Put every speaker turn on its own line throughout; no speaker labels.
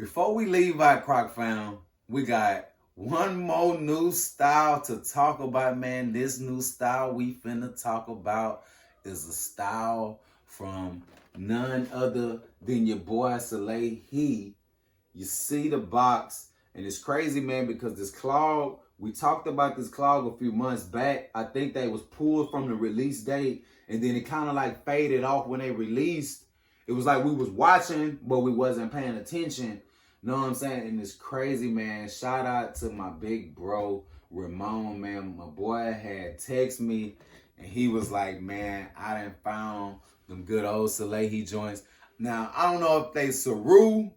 Before we leave out Croc Found, we got one more new style to talk about, man. This new style we finna talk about is a style from none other than your boy Salehe. You see the box, and it's crazy, man, because this clog, we talked about this clog a few months back. I think they was pulled from the release date, and then it kind of like faded off when they released. It was like we was watching, but we wasn't paying attention. Know what I'm saying? And it's crazy, man. Shout out to my big bro, Ramon, man. My boy had text me, and he was like, man, I done found them good old Salehe joints. Now, I don't know if they Saru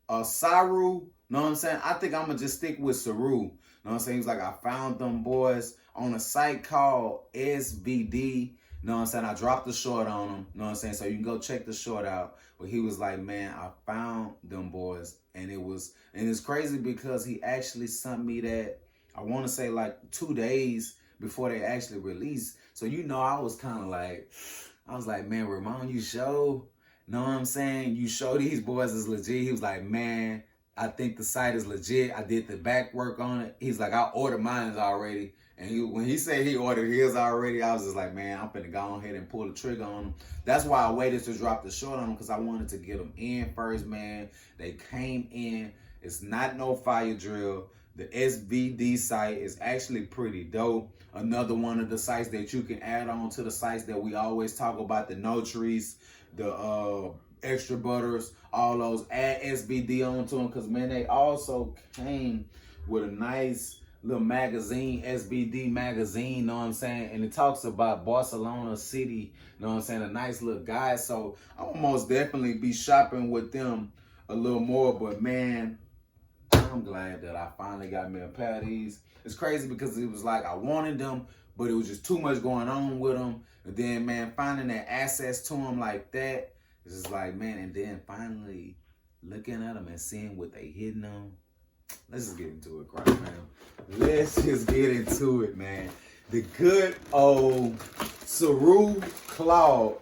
or Saru. Know what I'm saying? I think I'm going to just stick with Saru. Know what I'm saying? He was like, I found them boys on a site called SBD. Know what I'm saying? I dropped the short on him. Know what I'm saying? So you can go check the short out. But he was like, man, I found them boys. And it's crazy because he actually sent me that, I want to say like 2 days before they actually released. So, I was kind of like, man, Ramon, you show, know what I'm saying? You show these boys is legit. He was like, man, I think the site is legit. I did the back work on it. He's like, I ordered mine already. And when he said he ordered his already, I was just like, man, I'm finna go ahead and pull the trigger on him. That's why I waited to drop the short on him, because I wanted to get them in first, man. They came in. It's not no fire drill. The SVD site is actually pretty dope. Another one of the sites that you can add on to the sites that we always talk about, the No Trees, the Extra Butters, all those. Add SVD onto them, because, man, they also came with a nice little magazine, SBD magazine, know what I'm saying? And it talks about Barcelona City, know what I'm saying? A nice little guide. So I'm most definitely be shopping with them a little more. But man, I'm glad that I finally got me a pair of these. It's crazy because it was like I wanted them, but it was just too much going on with them. And then, man, finding that access to them like that, it's just like, man, and then finally looking at them and seeing what they hitting on. Let's just get into it, right, man. Let's just get into it, man. The good old Saru Clog.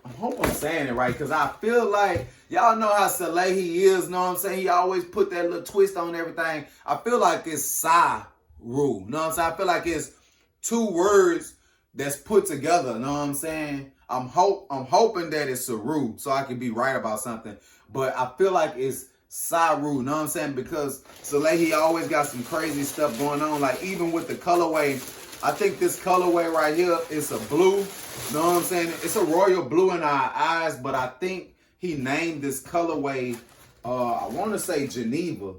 I hope I'm saying it right, because I feel like, y'all know how Salehe is, know what I'm saying? He always put that little twist on everything. I feel like it's Saru, know what I'm saying? I feel like it's 2 words that's put together, know what I'm saying? I'm hoping that it's Saru, so I can be right about something. But I feel like it's Saru, know what I'm saying? Because Salehe always got some crazy stuff going on. Like even with the colorway, I think this colorway right here is a blue. Know what I'm saying? It's a royal blue in our eyes, but I think he named this colorway, I want to say Geneva.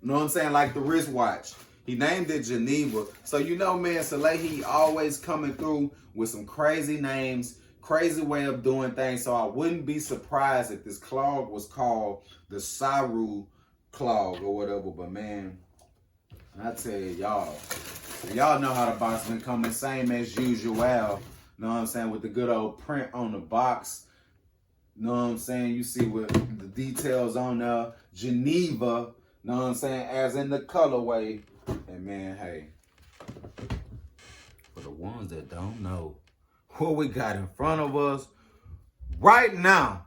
Know what I'm saying? Like the wristwatch. He named it Geneva. So man, Salehe always coming through with some crazy names, crazy way of doing things. So I wouldn't be surprised if this clog was called the Saru Clog or whatever. But man, I tell you, y'all know how the box been coming, same as usual. Know what I'm saying? With the good old print on the box. Know what I'm saying? You see what the details on there. Geneva, know what I'm saying? As in the colorway. And man, hey, for the ones that don't know what we got in front of us right now,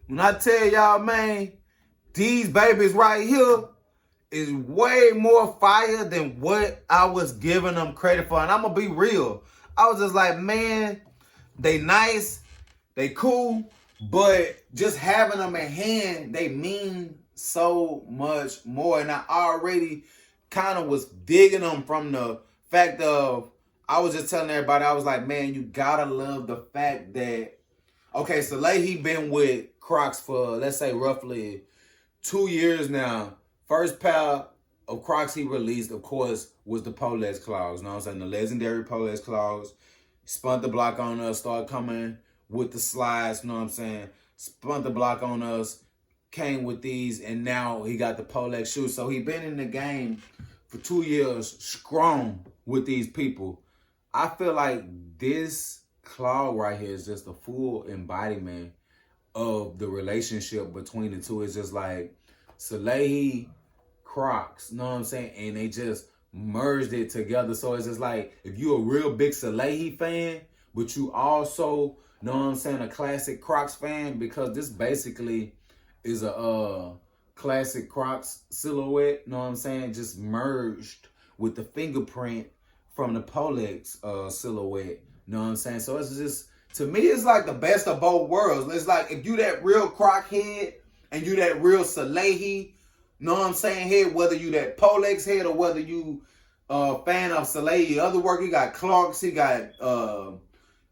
when I tell y'all, man, these babies right here is way more fire than what I was giving them credit for. And I'm going to be real. I was just like, man, they nice, they cool, but just having them in hand, they mean so much more. And I already kind of was digging them from the fact of, I was just telling everybody, I was like, man, you gotta love the fact that, okay, Salehe been with Crocs for, let's say, roughly 2 years now. First pair of Crocs he released, of course, was the Polex Clogs. You know what I'm saying? The legendary Polex Clogs. Spun the block on us, started coming with the slides, you know what I'm saying? Spun the block on us, came with these, and now he got the Polex shoes. So he been in the game for 2 years strong with these people. I feel like this clog right here is just a full embodiment of the relationship between the two. It's just like Salehe, Crocs, you know what I'm saying? And they just merged it together. So it's just like, if you're a real big Salehe fan, but you also, know what I'm saying, a classic Crocs fan, because this basically is a classic Crocs silhouette, know what I'm saying, just merged with the fingerprint from the Polex silhouette, know what I'm saying? So it's just, to me, it's like the best of both worlds. It's like if you that real Croc head and you that real Salehe, know what I'm saying, head, whether you that Polex head or whether you fan of Salehe other work, he got Crocs, he got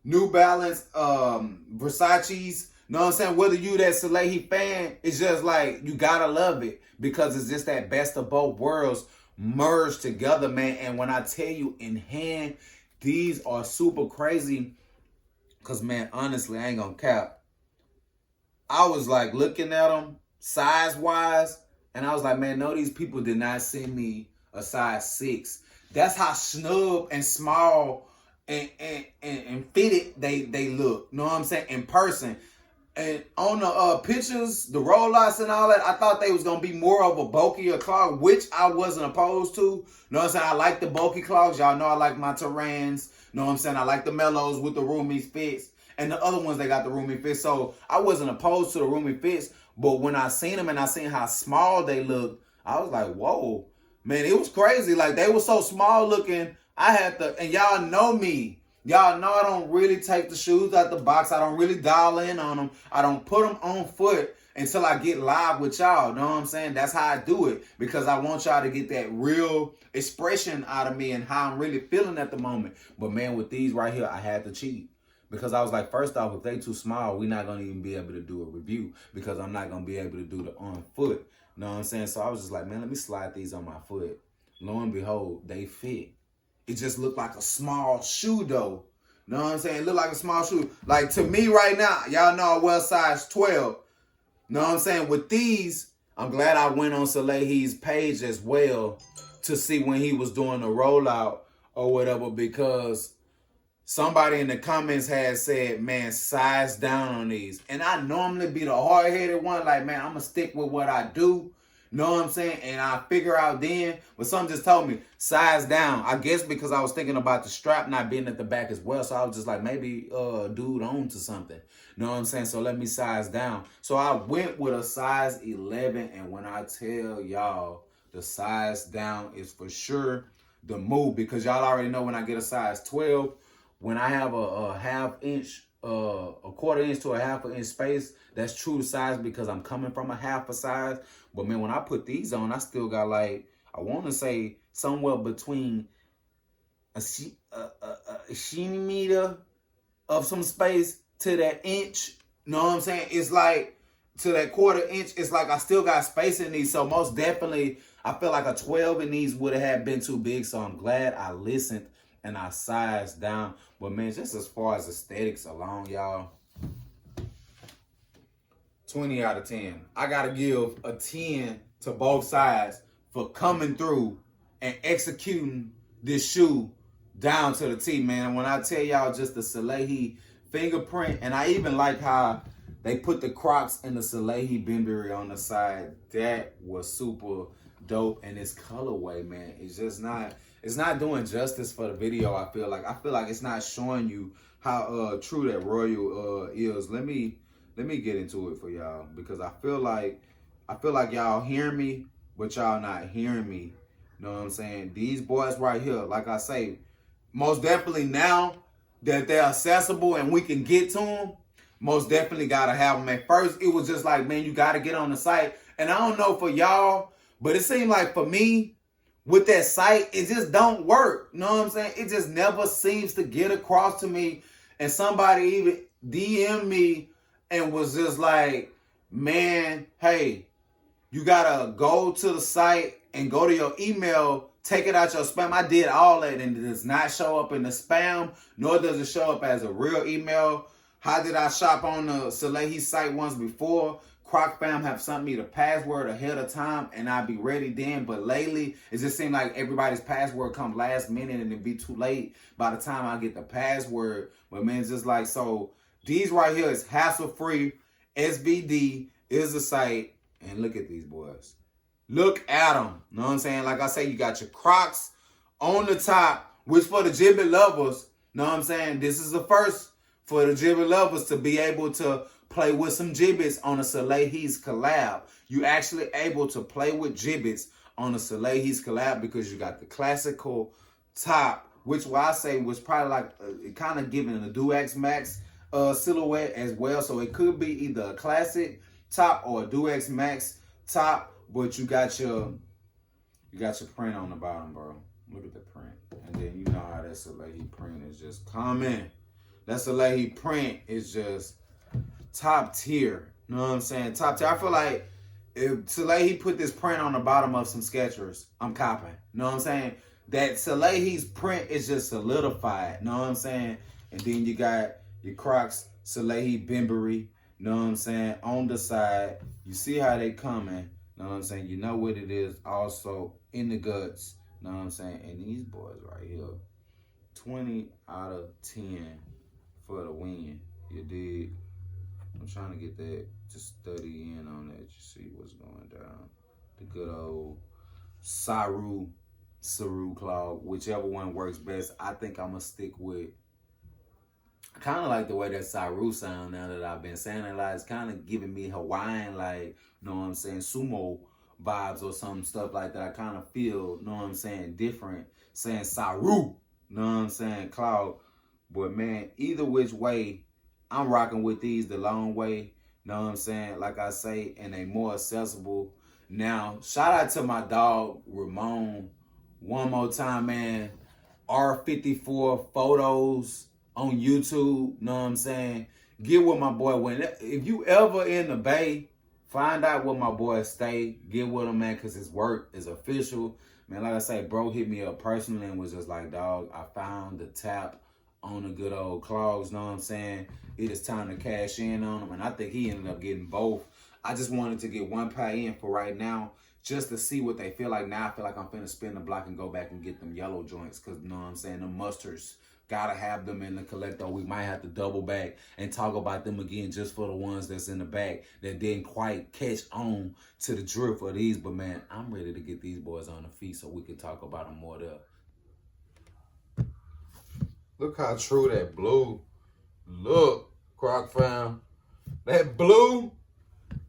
New Balance, Versace's, know what I'm saying? Whether you that Salehe fan, it's just like, you gotta love it because it's just that best of both worlds merged together, man. And when I tell you in hand, these are super crazy. Cause man, honestly, I ain't gonna cap. I was like looking at them size wise, and I was like, man, no, these people did not send me a size 6. That's how snug and small and fitted they look. Know what I'm saying? In person. And on the pictures, the rollouts and all that, I thought they was going to be more of a bulkier clog, which I wasn't opposed to. You know what I'm saying? I like the bulky clogs. Y'all know I like my Terrans. You know what I'm saying? I like the Mellows with the roomy fits. And the other ones, they got the roomy fits. So I wasn't opposed to the roomy fits. But when I seen them and I seen how small they looked, I was like, whoa. Man, it was crazy. Like, they were so small looking. I had to, and y'all know me. Y'all know I don't really take the shoes out the box. I don't really dial in on them. I don't put them on foot until I get live with y'all. Know what I'm saying? That's how I do it. Because I want y'all to get that real expression out of me and how I'm really feeling at the moment. But man, with these right here, I had to cheat. Because I was like, first off, if they too small, we're not going to even be able to do a review. Because I'm not going to be able to do the on foot. Know what I'm saying? So I was just like, man, let me slide these on my foot. Lo and behold, they fit. It just looked like a small shoe, though. Know what I'm saying? It looked like a small shoe. Like, to me right now, y'all know I wear size 12. Know what I'm saying? With these, I'm glad I went on Salehe's page as well to see when he was doing the rollout or whatever, because somebody in the comments had said, man, size down on these. And I normally be the hard-headed one, like, man, I'm going to stick with what I do. Know what I'm saying? And I figure out then, but something just told me, size down. I guess because I was thinking about the strap not being at the back as well. So I was just like, maybe dude on to something. Know what I'm saying? So let me size down. So I went with a size 11. And when I tell y'all the size down is for sure the move, because y'all already know when I get a size 12, when I have a half inch, a quarter inch to a half an inch space, that's true to size because I'm coming from a half a size. But man, when I put these on, I still got like, I want to say somewhere between a centimeter of some space to that inch. Know what I'm saying? It's like to that quarter inch. It's like I still got space in these. So most definitely, I feel like a 12 in these would have been too big. So I'm glad I listened and I sized down. But man, just as far as aesthetics alone, y'all, 20 out of 10. I got to give a 10 to both sides for coming through and executing this shoe down to the T, man. When I tell y'all just the Salehe fingerprint, and I even like how they put the Crocs and the Salehe Bembury on the side. That was super dope. And this colorway, man, it's just not, it's not doing justice for the video. I feel like it's not showing you how true that Royal is. Let me get into it for y'all, because I feel like y'all hear me, but y'all not hearing me. Know what I'm saying? These boys right here, like I say, most definitely now that they're accessible and we can get to them, most definitely got to have them. At first, it was just like, man, you got to get on the site. And I don't know for y'all, but it seemed like for me, with that site, it just don't work. Know what I'm saying? It just never seems to get across to me. And somebody even DM me and was just like, man, hey, you gotta go to the site and go to your email, take it out your spam. I did all that and it does not show up in the spam, nor does it show up as a real email. How did I shop on the Salehe site once before? Croc fam have sent me the password ahead of time and I'll be ready then. But lately, it just seems like everybody's password come last minute and it be too late by the time I get the password. But man, it's just like, so these right here is hassle-free. SVD is the site. And look at these boys. Look at them. Know what I'm saying? Like I say, you got your Crocs on the top, which for the Gibbet lovers, know what I'm saying? This is the first for the Gibbet lovers to be able to play with some gibbets on a Salehe's collab. You actually able to play with gibbets on a Salehe's collab because you got the classical top, which I say was probably like kind of giving a Duax Max silhouette as well. So it could be either a classic top or a Duax Max top, but you got your print on the bottom, bro. Look at the print. And then you know how that Salehe print is just coming. That Salehe print is just top tier. You know what I'm saying? Top tier. I feel like if Salehe put this print on the bottom of some Skechers, I'm copping. You know what I'm saying? That Salehe's print is just solidified. You know what I'm saying? And then you got your Crocs, Salehe Bembury. You know what I'm saying? On the side. You see how they coming. You know what I'm saying? You know what it is also in the guts. You know what I'm saying? And these boys right here, 20 out of 10 for the win. You dig? I'm trying to get that to study in on that. You see what's going down. The good old Saru Clog, whichever one works best. I think I'm going to stick with. I kind of like the way that Saru sound now that I've been saying it. Like, it's kind of giving me Hawaiian, like, you know what I'm saying, sumo vibes or some stuff like that. I kind of feel, you know what I'm saying, different saying Saru, you know what I'm saying, Cloud. But man, either which way, I'm rocking with these the long way, you know what I'm saying, like I say, and they more accessible. Now, shout out to my dog, Ramon, one more time, man. R54 photos on YouTube, you know what I'm saying? Get with my boy. If you ever in the Bay, find out where my boy stay. Get with him, man, because his work is official. Man, like I say, bro hit me up personally and was just like, dog, I found the tap on the good old Clogs, know what I'm saying? It is time to cash in on them, and I think he ended up getting both. I just wanted to get one pay in for right now just to see what they feel like. Now I feel like I'm finna spin the block and go back and get them yellow joints because, you know what I'm saying, the mustards. Gotta have them in the collector. We might have to double back and talk about them again just for the ones that's in the back that didn't quite catch on to the drift of these. But man, I'm ready to get these boys on the feet so we can talk about them more there. Look how true that blue. Look, Croc fam. That blue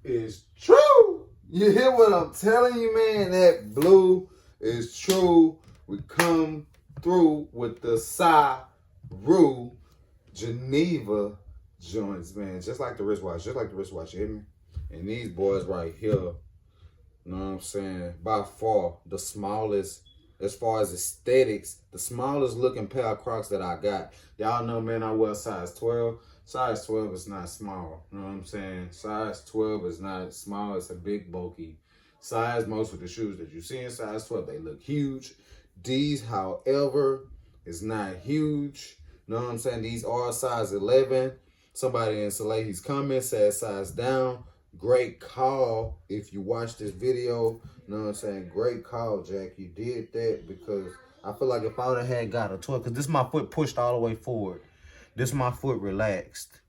is true. You hear what I'm telling you, man? That blue is true. We come through with the Saru Geneva joints, man. Just like the wristwatch. Just like the wristwatch, you hear me? And these boys right here, you know what I'm saying? By far, the smallest, as far as aesthetics, the smallest looking pair of Crocs that I got. Y'all know, man, I wear size 12. Size 12 is not small. You know what I'm saying? Size 12 is not small. It's a big, bulky size. Most of the shoes that you see in size 12, they look huge. These, however, is not huge. You know what I'm saying? These are size 11. Somebody in Salehe's comments said size down. Great call if you watch this video. You know what I'm saying? Great call, Jack. You did that because I feel like if I would have had got a 12, because this is my foot pushed all the way forward. This is my foot relaxed.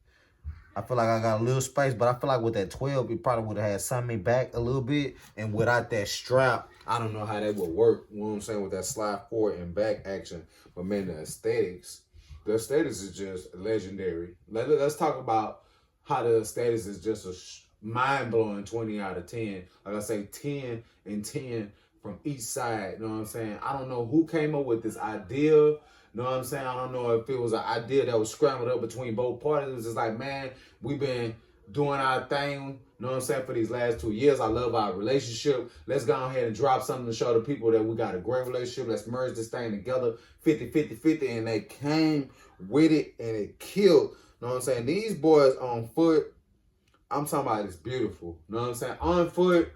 I feel like I got a little space, but I feel like with that 12, it probably would have had something back a little bit. And without that strap, I don't know how that would work. You know what I'm saying? With that slide forward and back action. But man, the aesthetics is just legendary. Let's talk about how the aesthetics is just a mind-blowing 20 out of 10. Like I say, 10 and 10 from each side. You know what I'm saying? I don't know who came up with this idea. You know what I'm saying? I don't know if it was an idea that was scrambled up between both parties. It was just like, man, we've been doing our thing, you know what I'm saying, for these last 2 years. I love our relationship. Let's go ahead and drop something to show the people that we got a great relationship. Let's merge this thing together, 50-50-50. And they came with it and it killed. You know what I'm saying? These boys on foot, I'm talking about it's beautiful. You know what I'm saying? On foot,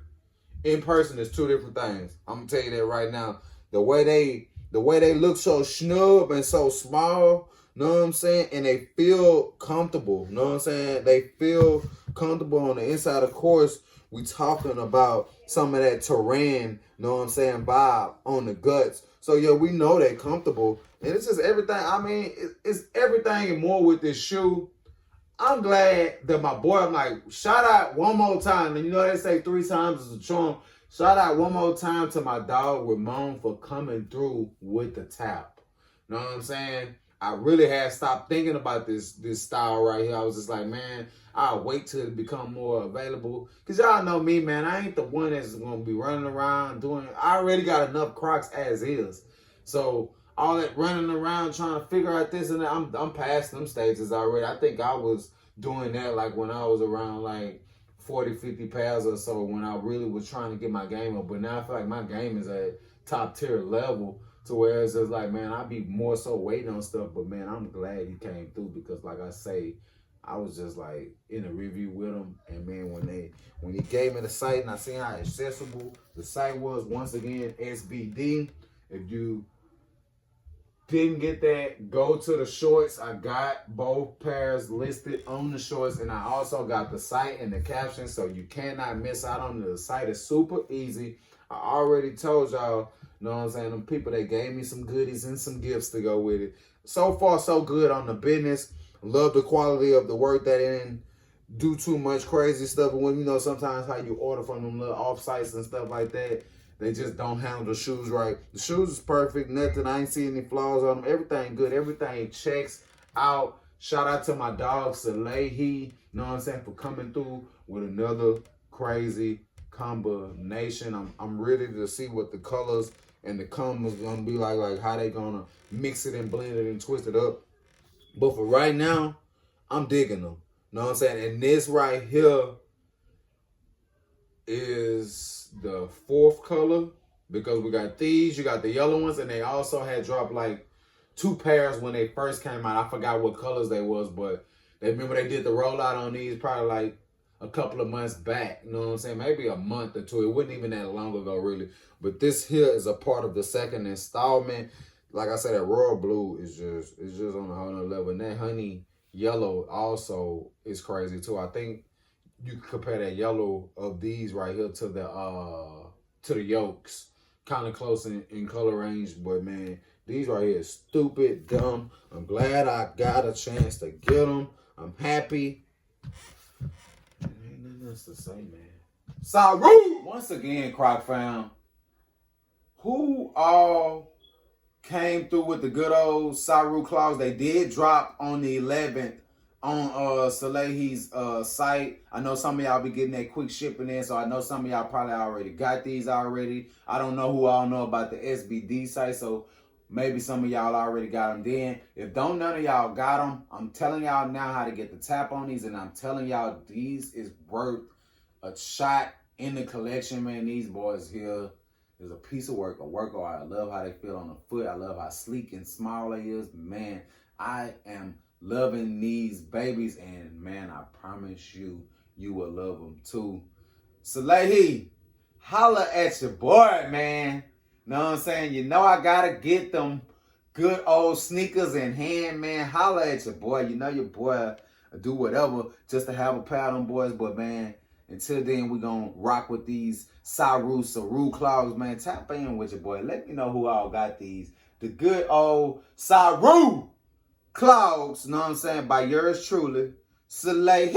in person is two different things. I'm going to tell you that right now. The way they look so snug and so small, you know what I'm saying? And they feel comfortable. You know what I'm saying? They feel comfortable on the inside. Of course, we talking about some of that terrain, you know what I'm saying, vibe on the guts. So, yeah, we know they're comfortable. And it's just everything. I mean, it's everything and more with this shoe. I'm glad that my boy, I'm like, shout out one more time. And you know they say 3 times is a charm. Shout out one more time to my dog Ramon for coming through with the tap. You know what I'm saying? I really had stopped thinking about this style right here. I was just like, man, I'll wait till it become more available. Because y'all know me, man. I ain't the one that's going to be running around doing. I already got enough Crocs as is. So all that running around trying to figure out this and that, I'm past them stages already. I think I was doing that like when I was around like 40, 50 pounds or so when I really was trying to get my game up. But now I feel like my game is at top tier level to where it's just like, man, I be more so waiting on stuff. But man, I'm glad he came through because like I say, I was just like in a review with him. And man, when he gave me the site and I seen how accessible the site was, once again, SBD. If you didn't get that, go to the shorts. I got both pairs listed on the shorts, and I also got the site and the caption, so you cannot miss out on it. The site is super easy. I already told y'all, you know what I'm saying, them people, they gave me some goodies and some gifts to go with it. So far, so good on the business. Love the quality of the work. That didn't do too much crazy stuff. And when, you know, sometimes how you order from them little off-sites and stuff like that, they just don't handle the shoes right. The shoes is perfect. Nothing. I ain't see any flaws on them. Everything good. Everything checks out. Shout out to my dog, Salehe. You know what I'm saying? For coming through with another crazy combination. I'm ready to see what the colors and the combos gonna be like how they gonna mix it and blend it and twist it up. But for right now, I'm digging them. You know what I'm saying? And this right here is the fourth color because we got these, you got the yellow ones, and they also had dropped like 2 pairs when they first came out. I forgot what colors they was, but they remember they did the rollout on these probably like a couple of months back. You know what I'm saying? Maybe a month or 2. It wasn't even that long ago, really. But this here is a part of the second installment. Like I said, that royal blue is just on a whole nother level. And that honey yellow also is crazy too. I think you can compare that yellow of these right here to the yolks. Kind of close in color range, but man, these right here is stupid, dumb. I'm glad I got a chance to get them. I'm happy. Ain't nothing else to say, man. Saru! Once again, Croc found who all came through with the good old Saru Clogs. They did drop on the 11th on Salehe's site. I know some of y'all be getting that quick shipping in, so I know some of y'all probably already got these already. I don't know who all know about the SBD site, so maybe some of y'all already got them then. If don't none of y'all got them, I'm telling y'all now how to get the tap on these, and I'm telling y'all these is worth a shot in the collection, man. These boys here is a piece of work, a work of art. I love how they feel on the foot. I love how sleek and small they is. Man, I am loving these babies, and man, I promise you, you will love them too. Salehe, holla at your boy, man. Know what I'm saying? You know I gotta get them good old sneakers in hand, man. Holla at your boy. You know your boy do whatever just to have a pair of them boys, but man, until then, we gonna rock with these Saru Clogs, man. Tap in with your boy. Let me know who all got these. The good old Saru Clogs, know what I'm saying, by yours truly, Salehe.